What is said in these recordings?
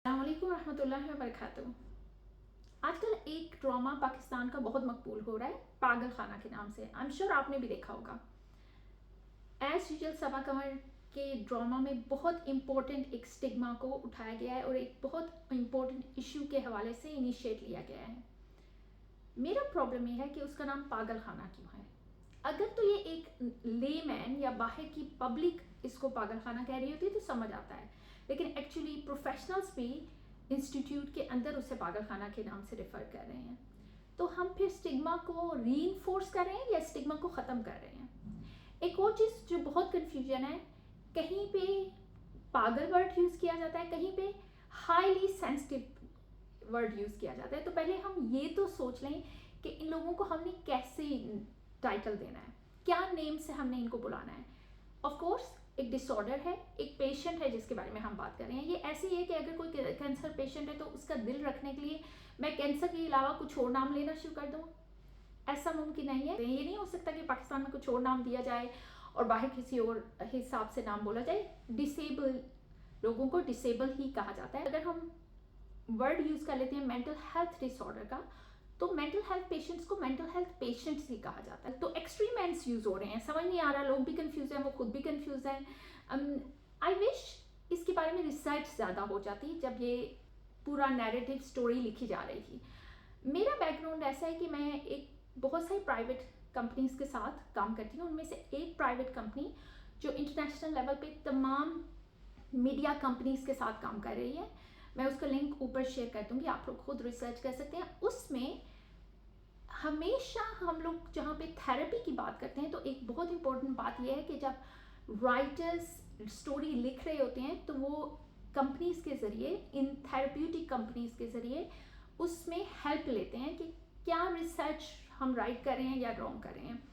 अस्सलामुअलैकुम रहमतुल्लाहि व बरकातुहू। आजकल एक ड्रामा पाकिस्तान का बहुत मकबूल हो रहा है पागल खाना के नाम से। आई एम श्योर आपने भी देखा होगा। एज यूजुअल सबा कमर के ड्रामा में बहुत इंपॉर्टेंट एक स्टिग्मा को उठाया गया है और एक बहुत इंपॉर्टेंट इशू के हवाले से इनिशिएट लिया गया है। मेरा प्रॉब्लम यह है कि उसका नाम पागल खाना क्यों है। अगर तो ये एक लेमैन या बाहर की पब्लिक इसको पागल खाना कह रही होती तो समझ आता है, लेकिन एक्चुअली प्रोफेशनल्स भी इंस्टीट्यूट के अंदर उसे पागल खाना के नाम से रेफर कर रहे हैं। तो हम फिर स्टिग्मा को रीइंफोर्स कर रहे हैं या स्टिग्मा को ख़त्म कर रहे हैं। एक और चीज़ जो बहुत कन्फ्यूजन है, कहीं पे पागल वर्ड यूज़ किया जाता है, कहीं पे हाईली सेंसिटिव वर्ड यूज़ किया जाता है। तो पहले हम ये तो सोच लें कि इन लोगों को हमने कैसे टाइटल देना है, क्या नेम से हमने इनको बुलाना है। ऑफ कोर्स एक डिसऑर्डर है, एक पेशेंट है जिसके बारे में हम बात कर रहे हैं। ये ऐसी है कि अगर कोई कैंसर पेशेंट है तो उसका दिल रखने के लिए मैं कैंसर के अलावा कुछ और नाम लेना शुरू कर दूँ, ऐसा मुमकिन नहीं है। ये नहीं हो सकता कि पाकिस्तान में कुछ और नाम दिया जाए और बाहर किसी और हिसाब से नाम बोला जाए। डिसेबल लोगों को डिसेबल ही कहा जाता है। अगर हम वर्ड यूज़ कर लेते हैं मेंटल हेल्थ डिसऑर्डर का, तो मेंटल हेल्थ पेशेंट्स को मेंटल हेल्थ पेशेंट्स ही कहा जाता है। तो एक्सट्रीम एंड्स यूज़ हो रहे हैं, समझ नहीं आ रहा, लोग भी कंफ्यूज हैं, वो खुद भी कंफ्यूज हैं। आई विश इसके बारे में रिसर्च ज़्यादा हो जाती जब ये पूरा नैरेटिव स्टोरी लिखी जा रही थी। मेरा बैकग्राउंड ऐसा है कि मैं एक बहुत सारी प्राइवेट कंपनीज के साथ काम करती हूँ। उनमें से एक प्राइवेट कंपनी जो इंटरनेशनल लेवल पे तमाम मीडिया कंपनीज के साथ काम कर रही है, मैं उसका लिंक ऊपर शेयर कर दूंगी, आप लोग खुद रिसर्च कर सकते हैं। उसमें हमेशा हम लोग जहाँ पे थेरेपी की बात करते हैं तो एक बहुत इंपॉर्टेंट बात यह है कि जब राइटर्स स्टोरी लिख रहे होते हैं तो वो कंपनीज के ज़रिए, इन थेरेप्यूटिक कंपनीज के ज़रिए उसमें हेल्प लेते हैं कि क्या रिसर्च हम राइट कर रहे हैं या रॉन्ग कर रहे हैं।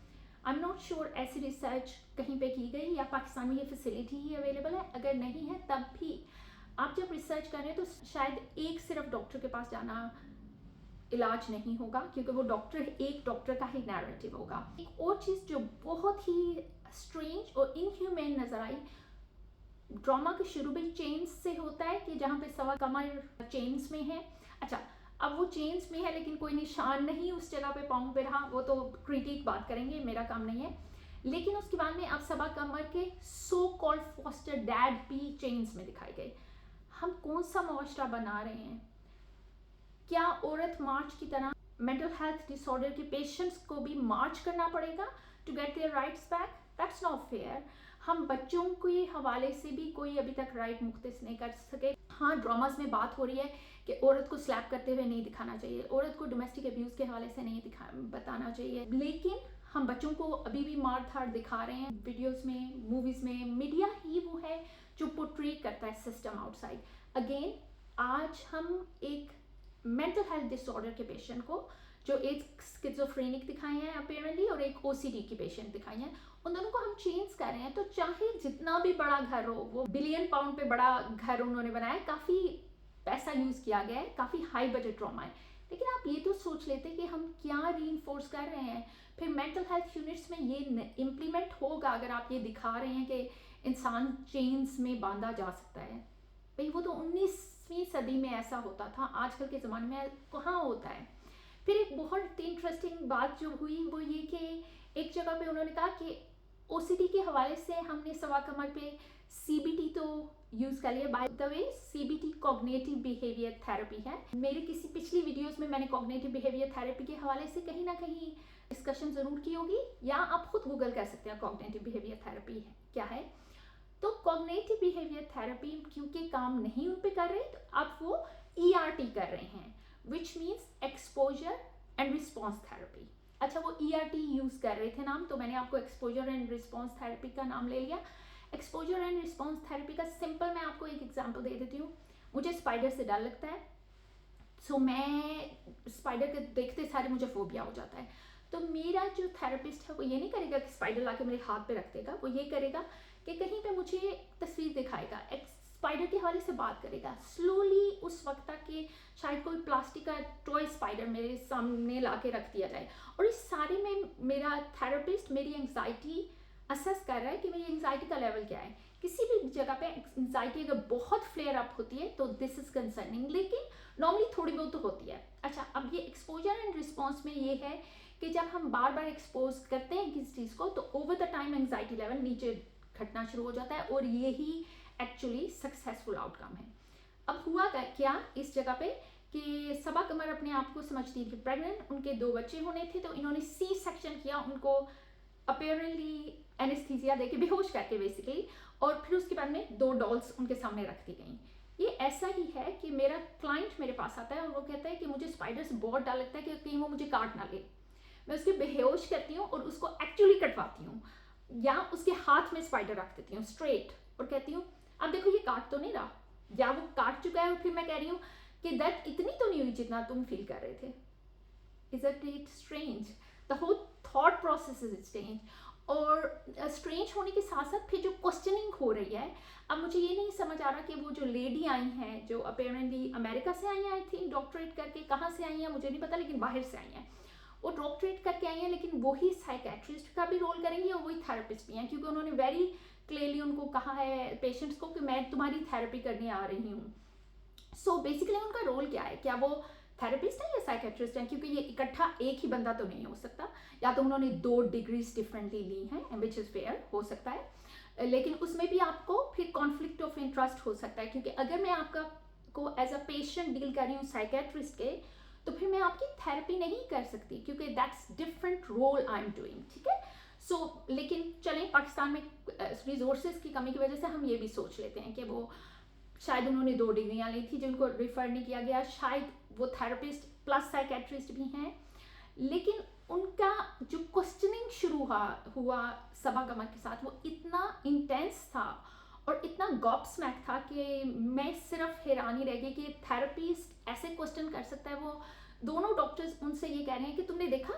आई एम नॉट श्योर ऐसी रिसर्च कहीं पे की गई या पाकिस्तान में ये फैसिलिटी ही अवेलेबल है। अगर नहीं है तब भी आप जब रिसर्च कर रहे हैं तो शायद एक सिर्फ डॉक्टर के पास जाना इलाज नहीं होगा, क्योंकि वो एक डॉक्टर का ही नैरेटिव होगा। एक और चीज़ जो बहुत ही स्ट्रेंज और इनह्यूमन नजर आई, ड्रामा के शुरू भी चेन्स से होता है कि जहाँ पे सवा कमर चेन्स में है। अच्छा, अब वो चेन्स में है लेकिन कोई निशान नहीं उस जगह पे पाँव पे रहा, वो तो क्रिटिक बात करेंगे, मेरा काम नहीं है। लेकिन उसके बाद में अब सबा कमर के सो कॉल्ड फॉस्टर डैड भी चेन्स में दिखाए गए। हम कौन सा मुआशरा बना रहे हैं? क्या औरत मार्च की तरह मेंटल हेल्थ डिसऑर्डर के पेशेंट्स को भी मार्च करना पड़ेगा to get their rights back? That's not fair. हम बच्चों के हवाले से भी कोई अभी तक राइट मुख्तस नहीं कर सके। हाँ, ड्रामास में बात हो रही है कि औरत को स्लैप करते हुए नहीं दिखाना चाहिए, औरत को डोमेस्टिक अब्यूज़ के हवाले से नहीं बताना चाहिए, लेकिन हम बच्चों को अभी भी मार धाड़ दिखा रहे हैं वीडियोस में, मूवीज़ में। मीडिया ही वो है जो पोर्ट्रे करता है सिस्टम आउटसाइड। अगेन, आज हम एक मेंटल हेल्थ डिसऑर्डर के पेशेंट को, जो एक स्किज़ोफ्रेनिक दिखाए हैं अपेरेंटली और एक ओसीडी की पेशेंट दिखाई हैं, उन दोनों को हम चेंज कर रहे हैं। तो चाहे जितना भी बड़ा घर हो, वो बिलियन पाउंड पे बड़ा घर उन्होंने बनाया, काफ़ी पैसा यूज़ किया गया है, काफ़ी हाई बजट ड्रामा है, लेकिन आप ये तो सोच लेते कि हम क्या रीइंफोर्स कर रहे हैं। फिर मेंटल हेल्थ यूनिट्स में ये इम्प्लीमेंट होगा अगर आप ये दिखा रहे हैं कि इंसान चेन्स में बांधा जा सकता है। भाई वो तो 19वीं सदी में ऐसा होता था, आजकल के ज़माने में कहाँ होता है। फिर एक बहुत इंटरेस्टिंग बात जो हुई वो ये कि एक जगह पे उन्होंने कहा कि ओसीडी के हवाले से हमने सवा कमर पे सीबीटी तो यूज़ कर लिया। By the way, CBT cognitive behaviour therapy है। मेरे किसी पिछली वीडियोस में मैंने कॉग्निटिव बिहेवियर थेरेपी के हवाले से कहीं ना कहीं डिस्कशन ज़रूर की होगी, या आप खुद गूगल कर सकते हैं कॉग्निटिव बिहेवियर थेरेपी क्या है। तो कॉग्निटिव बिहेवियर थेरेपी क्योंकि काम नहीं उन पे कर रहे तो आप वो ईआरटी कर रहे हैं, which means exposure and response therapy. अच्छा, वो ईआरटी यूज़ कर रहे थे नाम, तो मैंने आपको एक्सपोजर एंड रिस्पॉन्स थेरेपी का नाम ले लिया। एक्सपोजर एंड रिस्पॉन्स थेरेपी का सिंपल मैं आपको एक एग्जांपल दे देती हूँ। मुझे स्पाइडर से डर लगता है, सो मैं स्पाइडर के देखते सारे मुझे फोबिया हो जाता है। तो मेरा जो थेरेपिस्ट है वो ये नहीं करेगा कि स्पाइडर लाके मेरे हाथ पे रख देगा, वो ये करेगा कि कहीं पे मुझे तस्वीर दिखाएगा, स्पाइडर के हवाले से बात करेगा, स्लोली उस वक्त तक कि शायद कोई प्लास्टिक का टॉय स्पाइडर मेरे सामने ला के रख दिया जाए। और इस सारे में मेरा थेरेपिस्ट मेरी एंग्जाइटी असेस कर रहा है कि मेरी एंजाइटी का लेवल क्या है। किसी भी जगह पे एंजाइटी अगर बहुत फ्लेयर अप होती है तो दिस इज कंसर्निंग, लेकिन नॉर्मली थोड़ी बहुत तो होती है। अच्छा, अब ये एक्सपोजर एंड रिस्पॉन्स में ये है कि जब हम बार बार एक्सपोज करते हैं किसी चीज़ को तो over the time anxiety level नीचे घटना शुरू हो जाता है, और यही एक्चुअली सक्सेसफुल आउटकम है। अब हुआ क्या इस जगह पे कि सबा कमर अपने आप को समझती थी प्रेग्नेंट, उनके 2 बच्चे होने थे, तो इन्होंने सी सेक्शन किया, उनको अपेरेंटली एनेस्थीसिया देके बेहोश करके बेसिकली, और फिर उसके बाद में 2 डॉल्स उनके सामने रख दी गई। ये ऐसा ही है कि मेरा क्लाइंट मेरे पास आता है और वो कहता है कि मुझे स्पाइडर से बहुत डर लगता है कि कहीं वो मुझे काट ना ले। मैं उसके बेहोश करती हूँ और उसको एक्चुअली कटवाती हूँ, या उसके हाथ में स्पाइडर रख देती हूँ स्ट्रेट, और कहती हूँ अब देखो ये काट तो नहीं रहा, या वो काट चुका है, और फिर मैं कह रही हूँ कि दर्द इतनी तो नहीं हुई जितना तुम फील कर रहे थे। Isn't it strange? The whole thought process is strange. और स्ट्रेंज होने के साथ साथ फिर जो क्वेश्चनिंग हो रही है, अब मुझे ये नहीं समझ आ रहा कि वो जो लेडी आई हैं जो अपेरेंटली अमेरिका से आई हैं, आई थिंक डॉक्टरेट करके, कहाँ से आई हैं मुझे नहीं पता, लेकिन बाहर से आई हैं, वो डॉक्टरेट करके आई हैं, लेकिन वही साइकेट्रिस्ट का भी रोल करेंगी और वही थेरेपिस्ट भी हैं, क्योंकि उन्होंने वेरी क्लियरली उनको कहा है पेशेंट्स को कि मैं तुम्हारी थेरेपी करने आ रही हूँ। सो बेसिकली उनका रोल क्या है, क्या वो थेरेपिस्ट है या साइकेट्रिस्ट है, क्योंकि ये इकट्ठा एक ही बंदा तो नहीं हो सकता, या तो उन्होंने 2 डिग्रीज डिफरेंटली ली हैं, विच इज़ फेयर, हो सकता है, लेकिन उसमें भी आपको फिर कॉन्फ्लिक्ट ऑफ इंटरेस्ट हो सकता है, क्योंकि अगर मैं आपका को एज अ पेशेंट डील कर रही हूँ साइकेट्रिस्ट के, तो फिर मैं आपकी थेरेपी नहीं कर सकती, क्योंकि that's different role I am doing, ठीक है। सो लेकिन चलें, पाकिस्तान में रिसोर्सेज की कमी की वजह से हम ये भी सोच लेते हैं कि वो शायद उन्होंने 2 डिग्रियां ली थी जिनको रिफर नहीं किया गया, शायद वो थेरेपिस्ट प्लस साइकेट्रिस्ट भी हैं, लेकिन उनका जो क्वेश्चनिंग शुरू हुआ सबा कमर के साथ, वो इतना इंटेंस था और इतना गॉबस्मैक था कि मैं सिर्फ हैरानी रह गई कि थेरेपिस्ट ऐसे क्वेश्चन कर सकता है। वो दोनों डॉक्टर्स उनसे ये कह रहे हैं कि तुमने देखा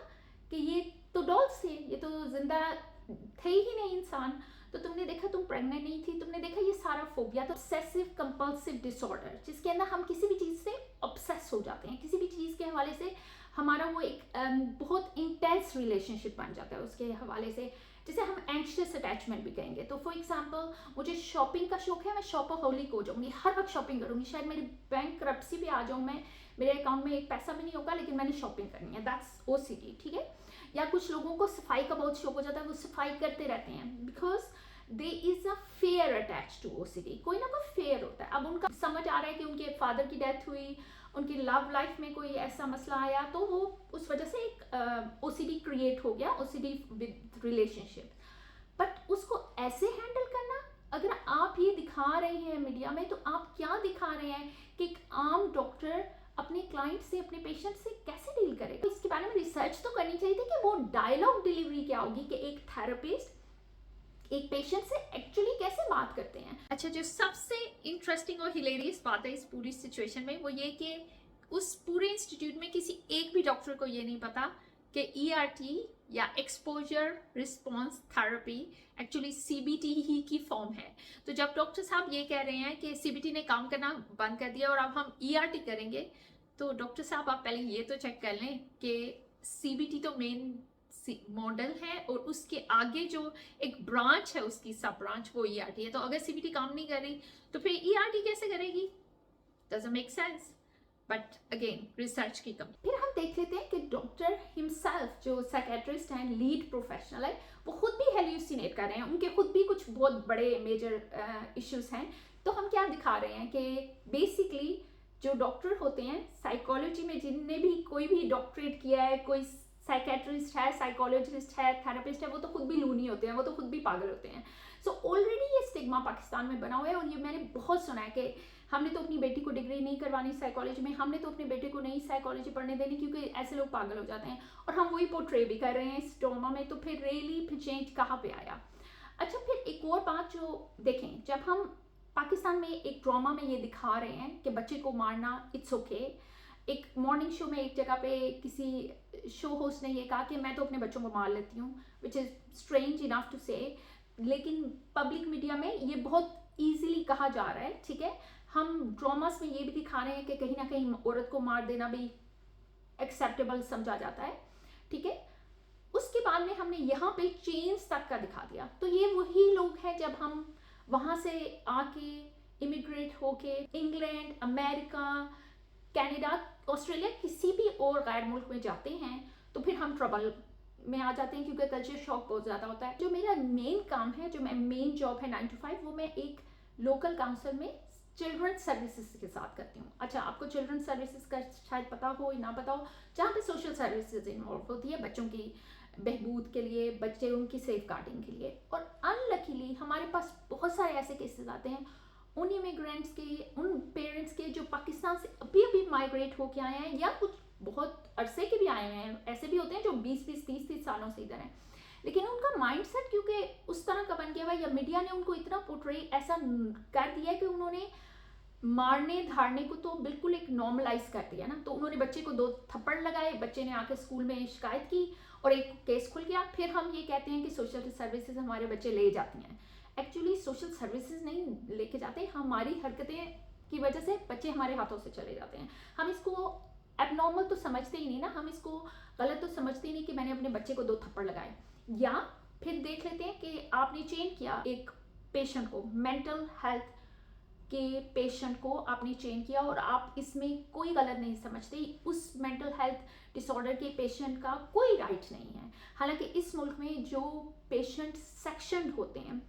कि ये तो डॉल्स थे, ये तो जिंदा थे ही नहीं इंसान, तो तुमने देखा तुम प्रेग्नेंट नहीं थी, तुमने देखा ये सारा फोबिया, तो ऑब्सेसिव कंपल्सिव डिसऑर्डर, जिसके अंदर हम किसी भी चीज़ से ऑब्सेस हो जाते हैं, किसी भी चीज़ के हवाले से हमारा वो एक बहुत इंटेंस रिलेशनशिप बन जाता है उसके हवाले से, जिसे हम एंशियस अटैचमेंट भी कहेंगे। तो फॉर एग्जांपल मुझे शॉपिंग का शौक है, मैं शॉपaholic हो जाऊंगी, हर वक्त शॉपिंग करूंगी, शायद मेरी बैंक करप्सी भी आ जाऊँ मैं, मेरे अकाउंट में एक पैसा भी नहीं होगा, लेकिन मैंने शॉपिंग करनी है, दैट्स OCD, ठीक है। या कुछ लोगों को सफाई का बहुत शौक हो जाता है, वो सफाई करते रहते हैं, because there is a fear attach to OCD, कोई ना कोई फेयर होता है। अब उनका समझ आ रहा है कि उनके फादर की डेथ हुई, उनकी लव लाइफ में कोई ऐसा मसला आया, तो वो उस वजह से एक OCD क्रिएट हो गया, OCD विद रिलेशनशिप, बट उसको ऐसे हैंडल करना, अगर आप ये दिखा रहे हैं मीडिया में, तो आप क्या दिखा रहे हैं कि एक आम डॉक्टर अपने क्लाइंट से, अपने पेशेंट से कैसे डील करेगा। इसके बारे में रिसर्च तो करनी चाहिए थी कि वो डायलॉग डिलीवरी क्या होगी, कि एक थेरेपिस्ट एक पेशेंट से एक्चुअली कैसे बात करते हैं। अच्छा, जो सबसे इंटरेस्टिंग और हिलेरियस बात है इस पूरी सिचुएशन में, वो ये कि उस पूरे इंस्टीट्यूट में किसी एक भी डॉक्टर को ये नहीं पता कि ERT या exposure response therapy actually CBT ही की फॉर्म है। तो जब डॉक्टर साहब ये कह रहे हैं कि CBT ने काम करना बंद कर दिया और अब हम ERT करेंगे, तो डॉक्टर साहब आप पहले ये तो चेक कर लें कि CBT तो मेन मॉडल है, और उसके आगे जो एक ब्रांच है उसकी सब ब्रांच वो ERT है। तो अगर CBT काम नहीं कर रही तो फिर ERT कैसे करेगी? Doesn't make sense, but again research की कमी। फिर हम देख लेते हैं कि डॉक्टर हिमसेल्फ जो साइकेट्रिस्ट हैं, लीड प्रोफेशनल है, वो खुद भी हेल्यूसिनेट कर रहे हैं, उनके खुद भी कुछ बहुत बड़े मेजर इश्यूज हैं। तो हम क्या दिखा रहे हैं कि बेसिकली जो डॉक्टर होते हैं साइकोलॉजी में, जिनने भी कोई भी डॉक्टरेट किया है, कोई साइकेट्रिस्ट है, साइकोलॉजिस्ट है, थेरेपिस्ट है, वो तो खुद भी लूनी होते हैं, वो तो खुद भी पागल होते हैं। सो ऑलरेडी ये स्टिग्मा पाकिस्तान में बना हुआ है, और ये मैंने बहुत सुना है कि हमने तो अपनी बेटी को डिग्री नहीं करवानी साइकोलॉजी में, हमने तो अपने बेटे को नहीं साइकोलॉजी पढ़ने देनी, क्योंकि ऐसे लोग पागल हो जाते हैं, और हम वही पोर्ट्रे भी कर रहे हैं इस ड्रामा में। तो फिर रियली फिर चेंज कहाँ पे आया? अच्छा, फिर एक और बात जो देखें, जब हम पाकिस्तान में एक ड्रामा में ये दिखा रहे हैं कि बच्चे को मारना इट्स ओके, एक मॉर्निंग शो में एक जगह पे किसी शो होस्ट ने ये कहा कि मैं तो अपने बच्चों को मार लेती हूँ, which is strange enough to say, लेकिन पब्लिक मीडिया में ये बहुत ईजिली कहा जा रहा है, ठीक है। हम ड्रामास में ये भी दिखा रहे हैं कि कहीं ना कहीं औरत को मार देना भी एक्सेप्टेबल समझा जाता है, ठीक है। उसके बाद में हमने यहाँ पे चेन्स तक का दिखा दिया। तो ये वही लोग हैं जब हम वहाँ से आके इमिग्रेट होके इंग्लैंड, अमेरिका, कनाडा, ऑस्ट्रेलिया, किसी भी और गैर मुल्क में जाते हैं तो फिर हम ट्रबल में आ जाते हैं, क्योंकि कल्चर शॉक बहुत ज़्यादा होता है। जो मेरा मेन काम है, जो मैं मेन जॉब है 9 to 5, वो मैं एक लोकल काउंसिल में चिल्ड्रन सर्विसेज के साथ करती हूँ। अच्छा, आपको चिल्ड्रन सर्विसेज का शायद पता हो या ना पता हो, जहाँ पे सोशल सर्विसेज इन्वॉल्व होती है बच्चों की बहबूद के लिए, बच्चों की सेफ गार्डिंग के लिए। और अनलकीली हमारे पास बहुत सारे ऐसे केसेस आते हैं उन इमिग्रेंट्स के, उन पेरेंट्स के जो पाकिस्तान से अभी अभी माइग्रेट होके आए हैं या कुछ बहुत अरसे के भी आए हुए हैं। ऐसे भी होते हैं जो 20-20, 30-30 सालों से इधर हैं, लेकिन उनका माइंडसेट क्योंकि उस तरह का बन गया हुआ, या मीडिया ने उनको इतना पोर्ट्रे ऐसा कर दिया कि उन्होंने मारने धारने को तो बिल्कुल एक नॉर्मलाइज कर दिया ना। तो उन्होंने बच्चे को 2 थप्पड़ लगाए, बच्चे ने आके स्कूल में शिकायत की और एक केस खुल गया। फिर हम ये कहते हैं कि सोशल सर्विसेज हमारे बच्चे ले जाती हैं। एक्चुअली सोशल सर्विसेज नहीं लेके जाते, हमारी हरकतें की वजह से बच्चे हमारे हाथों से चले जाते हैं। हम इसको एबनॉर्मल तो समझते ही नहीं ना, हम इसको गलत तो समझते ही नहीं कि मैंने अपने बच्चे को 2 थप्पड़ लगाए। या फिर देख लेते हैं कि आपने चेन किया एक पेशेंट को, मेंटल हेल्थ के पेशेंट को आपने चेन किया और आप इसमें कोई गलत नहीं समझते, उस मेंटल हेल्थ डिसऑर्डर के पेशेंट का कोई राइट नहीं है। हालांकि इस मुल्क में जो पेशेंट सेक्शन होते हैं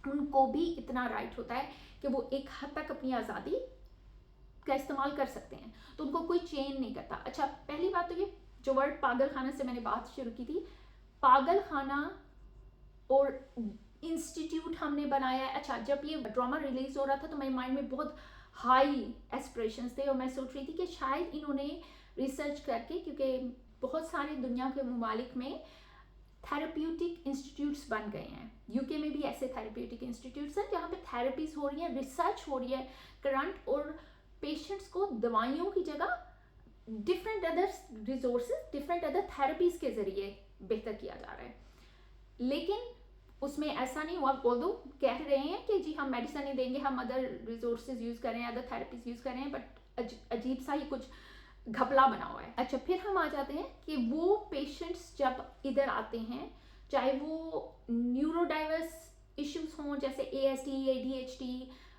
उनको भी इतना राइट होता है कि वो एक हद तक अपनी आज़ादी का इस्तेमाल कर सकते हैं, तो उनको कोई चेन नहीं करता। अच्छा, पहली बात तो ये जो वर्ड पागल खाना से मैंने बात शुरू की थी, पागल खाना और इंस्टीट्यूट हमने बनाया है। अच्छा, जब ये ड्रामा रिलीज हो रहा था तो मेरे माइंड में बहुत हाई एस्पिरेशंस थे और मैं सोच रही थी कि शायद इन्होंने रिसर्च करके, क्योंकि बहुत सारे दुनिया के ममालिक में थेरेप्यूटिक इंस्टीट्यूट्स बन गए हैं, यूके में भी ऐसे थेरेप्यूटिक इंस्टीट्यूट्स हैं जहाँ पे थेरेपीज हो रही हैं, रिसर्च हो रही है करंट, और पेशेंट्स को दवाइयों की जगह different other resources, different other therapies के जरिए बेहतर किया जा रहा है। लेकिन उसमें ऐसा नहीं हुआ, बोल दो कह रहे हैं कि जी हम मेडिसिन नहीं देंगे, हम अदर रिसोर्सेज यूज़ कर रहे हैं, अदर थेरेपीज यूज़ कर रहे हैं, बट अजीब सा ही कुछ घपला बना हुआ है। अच्छा, फिर हम आ जाते हैं कि वो पेशेंट्स जब इधर आते हैं, चाहे वो न्यूरोडाइवर्स इश्यूज हों जैसे ASD, ADHD,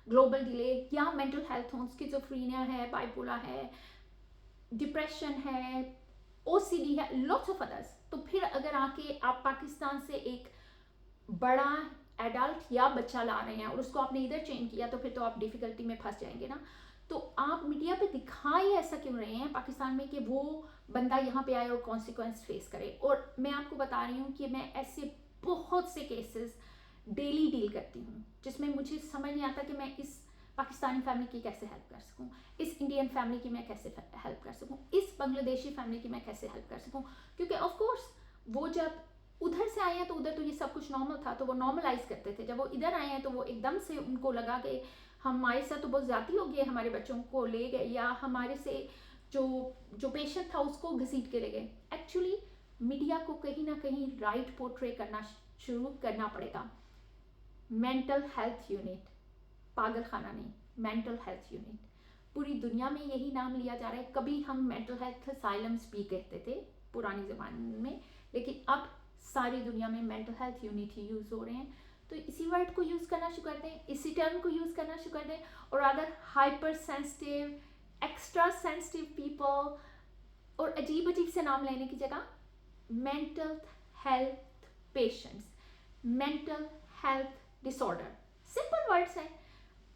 ग्लोबल डिले, या मेंटल हेल्थ हों, स्किज़ोफ्रेनिया है, बाइपोलर है, डिप्रेशन है, OCD है, लॉट्स ऑफ अदर्स। तो फिर अगर आके आप पाकिस्तान से एक बड़ा एडल्ट या बच्चा ला रहे हैं और उसको आपने इधर चेंज किया, तो फिर तो आप डिफिकल्टी में फंस जाएंगे ना। तो आप मीडिया पे दिखाई ऐसा क्यों रहे हैं पाकिस्तान में कि वो बंदा यहाँ पे आए और कॉन्सिक्वेंस फेस करे। और मैं आपको बता रही हूँ कि मैं ऐसे बहुत से केसेस डेली डील करती हूँ जिसमें मुझे समझ नहीं आता कि मैं इस पाकिस्तानी फैमिली की कैसे हेल्प कर सकूँ, इस इंडियन फैमिली की मैं कैसे हेल्प कर सकूँ, इस बांग्लादेशी फैमिली की मैं कैसे हेल्प कर सकूँ। क्योंकि ऑफ कोर्स वो जब उधर से आए हैं तो उधर तो ये सब कुछ नॉर्मल था, तो वो नॉर्मलाइज करते थे। जब वो इधर आए हैं तो वो एकदम से उनको लगा कि हमारे साथ तो बहुत ज़्यादती हो गई, हमारे बच्चों को ले गए, या हमारे से जो पेशेंट था उसको घसीट के ले गए। एक्चुअली मीडिया को कहीं ना कहीं राइट पोर्ट्रे करना शुरू करना पड़ेगा। मेंटल हेल्थ यूनिट, पागल खाना नहीं, मेंटल हेल्थ यूनिट। पूरी दुनिया में यही नाम लिया जा रहा है। कभी हम मेंटल हेल्थ असाइलम्स भी कहते थे पुराने ज़माने में, लेकिन अब सारी दुनिया में मेंटल हेल्थ यूनिट ही यूज़ हो रहे हैं। तो इसी वर्ड को यूज़ करना शुरू कर दें, इसी टर्म को यूज़ करना शुरू कर दें। और अगर hyper sensitive, extra sensitive people और अजीब अजीब से नाम लेने की जगह mental health patients, mental health disorder, simple words हैं,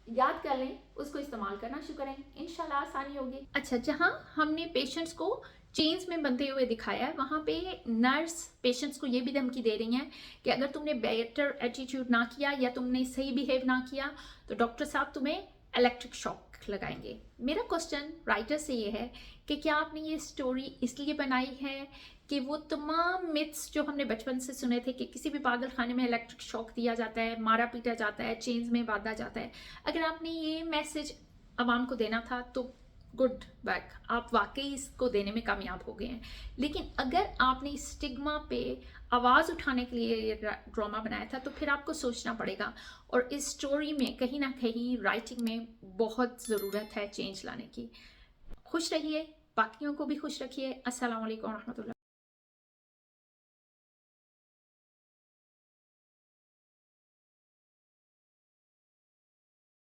याद कर लें, उसको इस्तेमाल करना शुरू करें, इंशाल्लाह आसानी होगी। अच्छा, जहाँ हमने पेशेंट्स को चेन्स में बंधे हुए दिखाया है, वहाँ पे नर्स पेशेंट्स को ये भी धमकी दे रही हैं कि अगर तुमने बेटर एटीट्यूड ना किया या तुमने सही बिहेव ना किया तो डॉक्टर साहब तुम्हें इलेक्ट्रिक शॉक लगाएंगे। मेरा क्वेश्चन राइटर से ये है कि क्या आपने ये स्टोरी इसलिए बनाई है कि वो तमाम मिथ्स जो हमने बचपन से सुने थे कि किसी भी पागल खाने में इलेक्ट्रिक शॉक दिया जाता है, मारा पीटा जाता है, चेन्स में बांधा जाता है, अगर आपने ये मैसेज आवाम को देना था तो गुड बैक, आप वाकई इसको देने में कामयाब हो गए हैं। लेकिन अगर आपने इस स्टिग्मा पे आवाज़ उठाने के लिए ये ड्रामा बनाया था तो फिर आपको सोचना पड़ेगा। और इस स्टोरी में कहीं ना कहीं राइटिंग में बहुत ज़रूरत है चेंज लाने की। खुश रहिए, बाकियों को भी खुश रखिए। अस्सलाम वालेकुम रहमतुल्लाह।